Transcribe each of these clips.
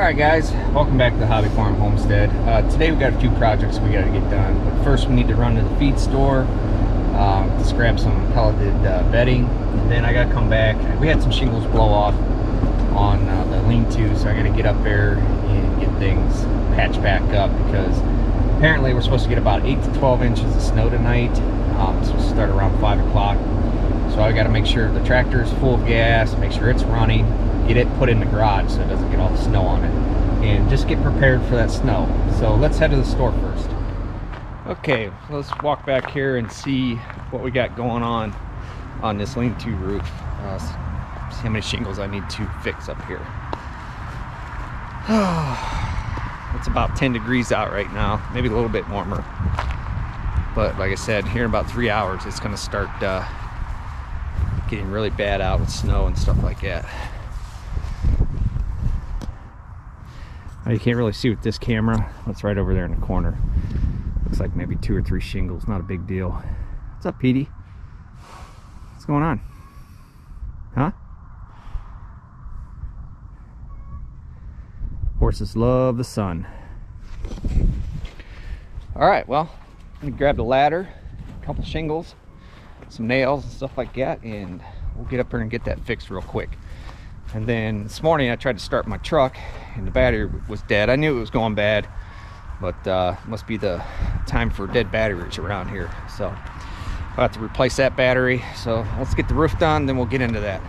Alright guys, welcome back to the Hobby Farm Homestead. Today we got a few projects we got to get done, but first we need to run to the feed store to grab some pelleted bedding, and then I got to come back. We had some shingles blow off on the lean-to, so I got to get up there and get things patched back up, because apparently we're supposed to get about 8 to 12 inches of snow tonight. It's supposed to start around 5 o'clock, so I got to make sure the tractor is full of gas, make sure it's running, get it put in the garage so it doesn't get all the snow on it, and just get prepared for that snow. So let's head to the store first. Okay, let's walk back here and see what we got going on this lean-to roof. See how many shingles I need to fix up here. It's about 10 degrees out right now, maybe a little bit warmer, but like I said, here in about 3 hours it's going to start getting really bad out with snow and stuff like that. You can't really see with this camera. It's right over there in the corner. Looks like maybe 2 or 3 shingles. Not a big deal. What's up, Petey? What's going on? Huh? Horses love the sun. Alright, well, I'm gonna grab the ladder, a couple shingles, some nails and stuff like that, and we'll get up here and get that fixed real quick. And then this morning I tried to start my truck and the battery was dead. I knew it was going bad, but must be the time for dead batteries around here. So I'll have to replace that battery. So let's get the roof done, then we'll get into that.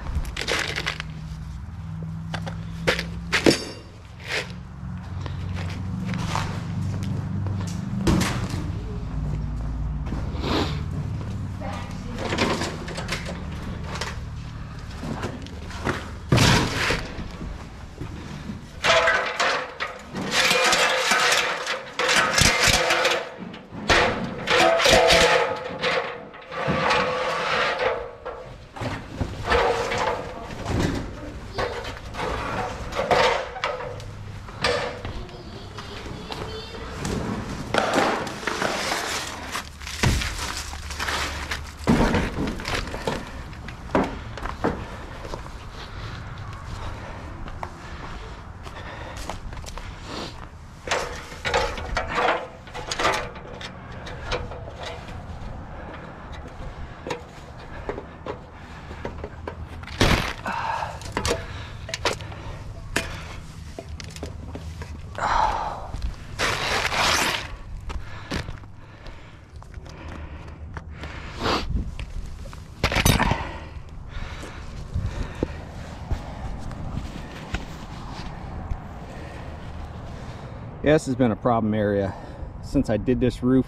Yeah, this has been a problem area since I did this roof.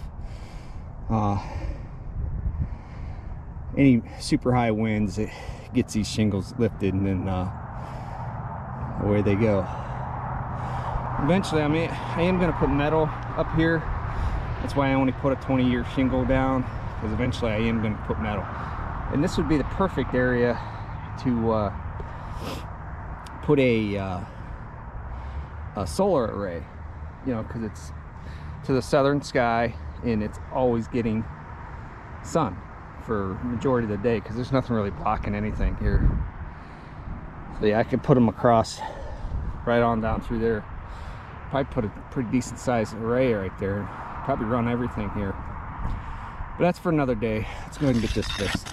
Any super high winds, it gets these shingles lifted, and then away they go. Eventually, I am going to put metal up here. That's why I only put a 20-year shingle down, because eventually I am going to put metal. And this would be the perfect area to put a solar array. You know, because it's to the southern sky and it's always getting sun for the majority of the day, because there's nothing really blocking anything here. So yeah, I could put them across right on down through there. Probably put a pretty decent sized array right there. Probably run everything here. But that's for another day. Let's go ahead and get this fixed.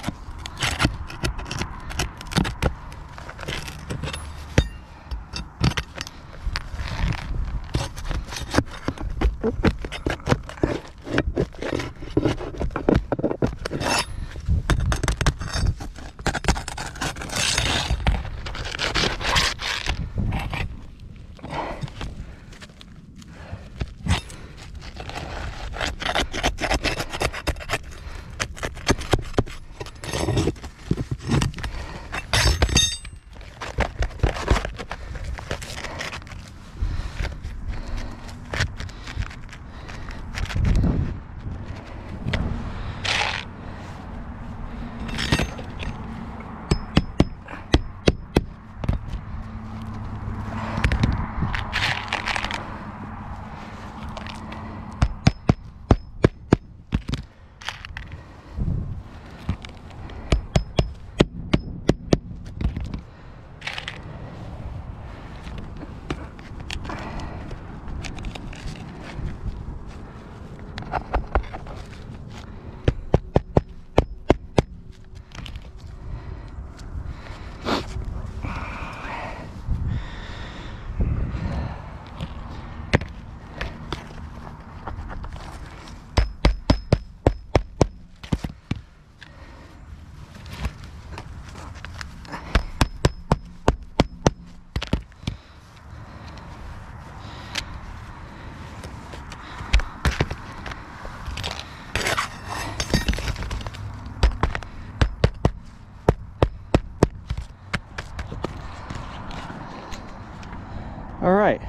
All right.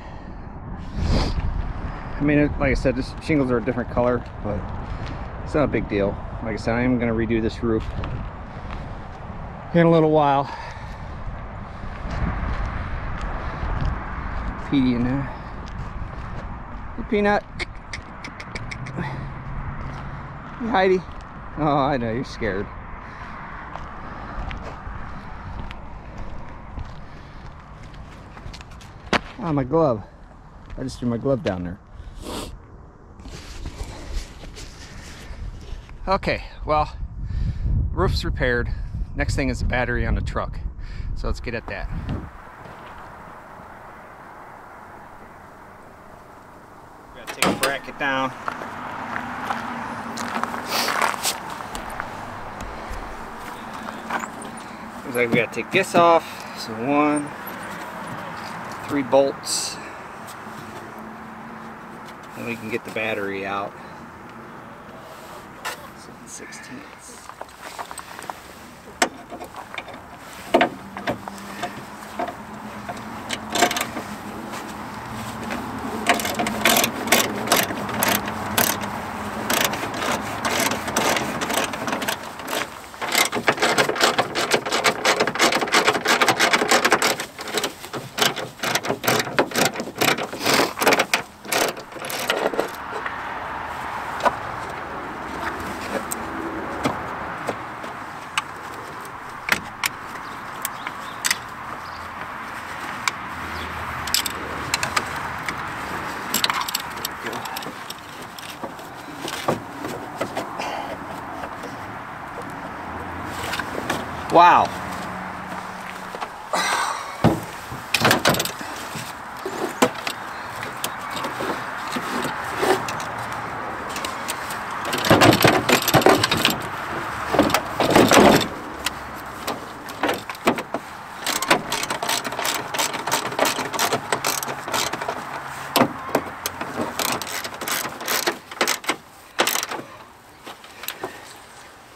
I mean, like I said, the shingles are a different color, but it's not a big deal. Like I said, I am going to redo this roof here in a little while. Petey in there. Hey, Peanut. Hey, Heidi. Oh, I know, you're scared. Oh, my glove. I just threw my glove down there. Okay, well, roof's repaired. Next thing is the battery on the truck. So let's get at that. We gotta take the bracket down. Looks like we gotta take this off. So 1, 3 bolts. And we can get the battery out. 7/16. Wow.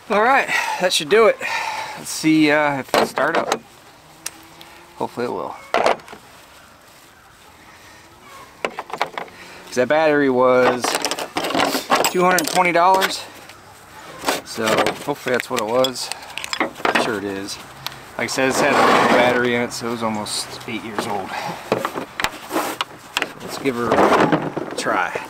All right, that should do it. Let's see if it'll start up. Hopefully it will. Because that battery was $220. So hopefully that's what it was. I'm sure it is. Like I said, it's had a battery in it, so it was almost 8 years old. Let's give her a try.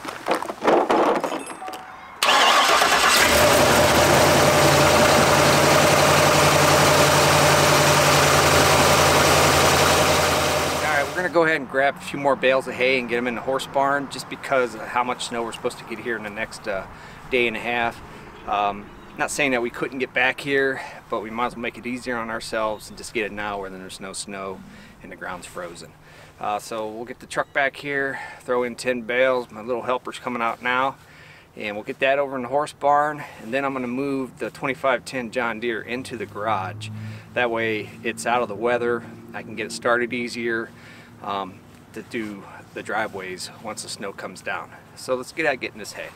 Go ahead and grab a few more bales of hay and get them in the horse barn, just because of how much snow we're supposed to get here in the next day and a half. Not saying that we couldn't get back here, but we might as well make it easier on ourselves and just get it now where there's no snow and the ground's frozen. So we'll get the truck back here, throw in 10 bales. My little helper's coming out now, and we'll get that over in the horse barn, and then I'm going to move the 2510 John Deere into the garage. That way it's out of the weather. I can get it started easier to do the driveways once the snow comes down. So let's get out getting this hay.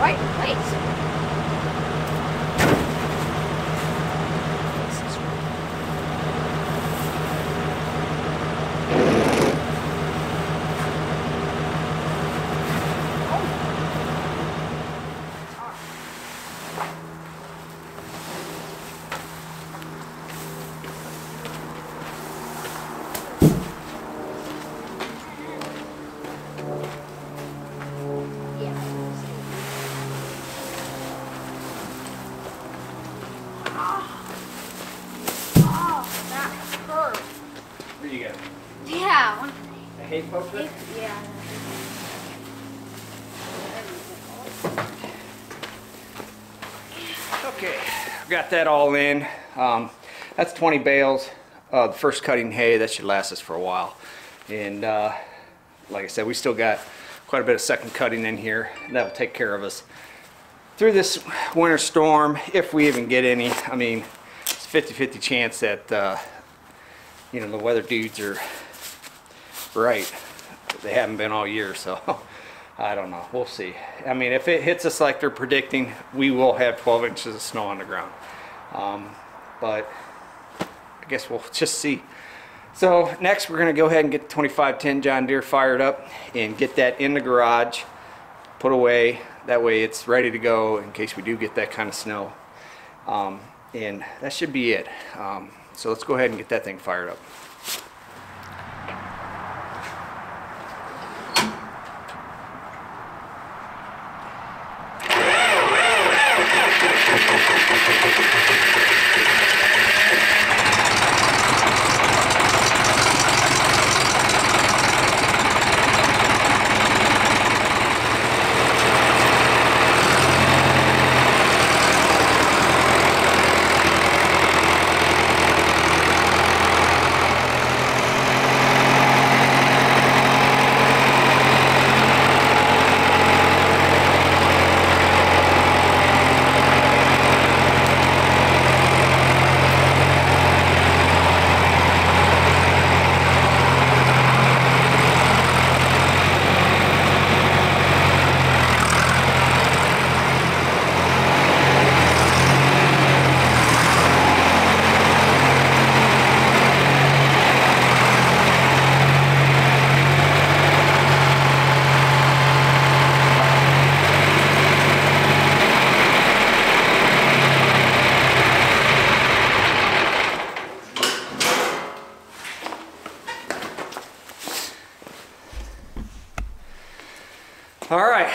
Right place. What do you got? Yeah. A hay poker? Yeah. Okay, got that all in. that's 20 bales. The first cutting hay, that should last us for a while. And like I said, we still got quite a bit of second cutting in here. That will take care of us through this winter storm, if we even get any. I mean, it's a 50-50 chance that you know, the weather dudes are right. They haven't been all year, so I don't know. We'll see. I mean, if it hits us like they're predicting, we will have 12 inches of snow on the ground. But I guess we'll just see. So next we're going to go ahead and get the 2510 John Deere fired up and get that in the garage, put away. That way it's ready to go in case we do get that kind of snow. And that should be it. So let's go ahead and get that thing fired up. Alright,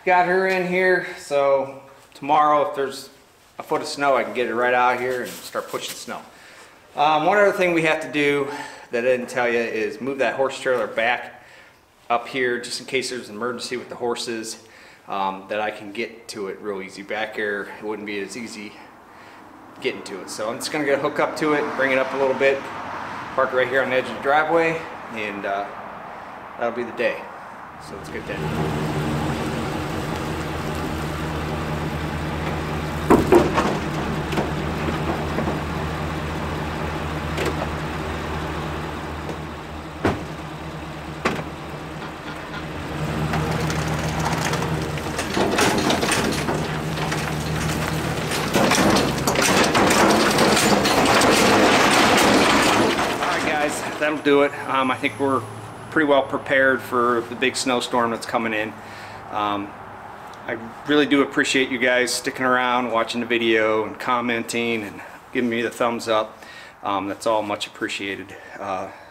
got her in here, so tomorrow if there's a foot of snow I can get it right out here and start pushing snow. One other thing we have to do that I didn't tell you is move that horse trailer back up here just in case there's an emergency with the horses, that I can get to it real easy. Back here it wouldn't be as easy getting to it. So I'm just going to hook up to it, bring it up a little bit, park it right here on the edge of the driveway, and that'll be the day. So let's get that. That'll do it. I think we're pretty well prepared for the big snowstorm that's coming in. I really do appreciate you guys sticking around, watching the video and commenting and giving me the thumbs up. That's all much appreciated.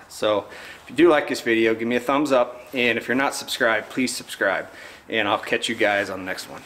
So if you do like this video, give me a thumbs up, and if you're not subscribed, please subscribe, and I'll catch you guys on the next one.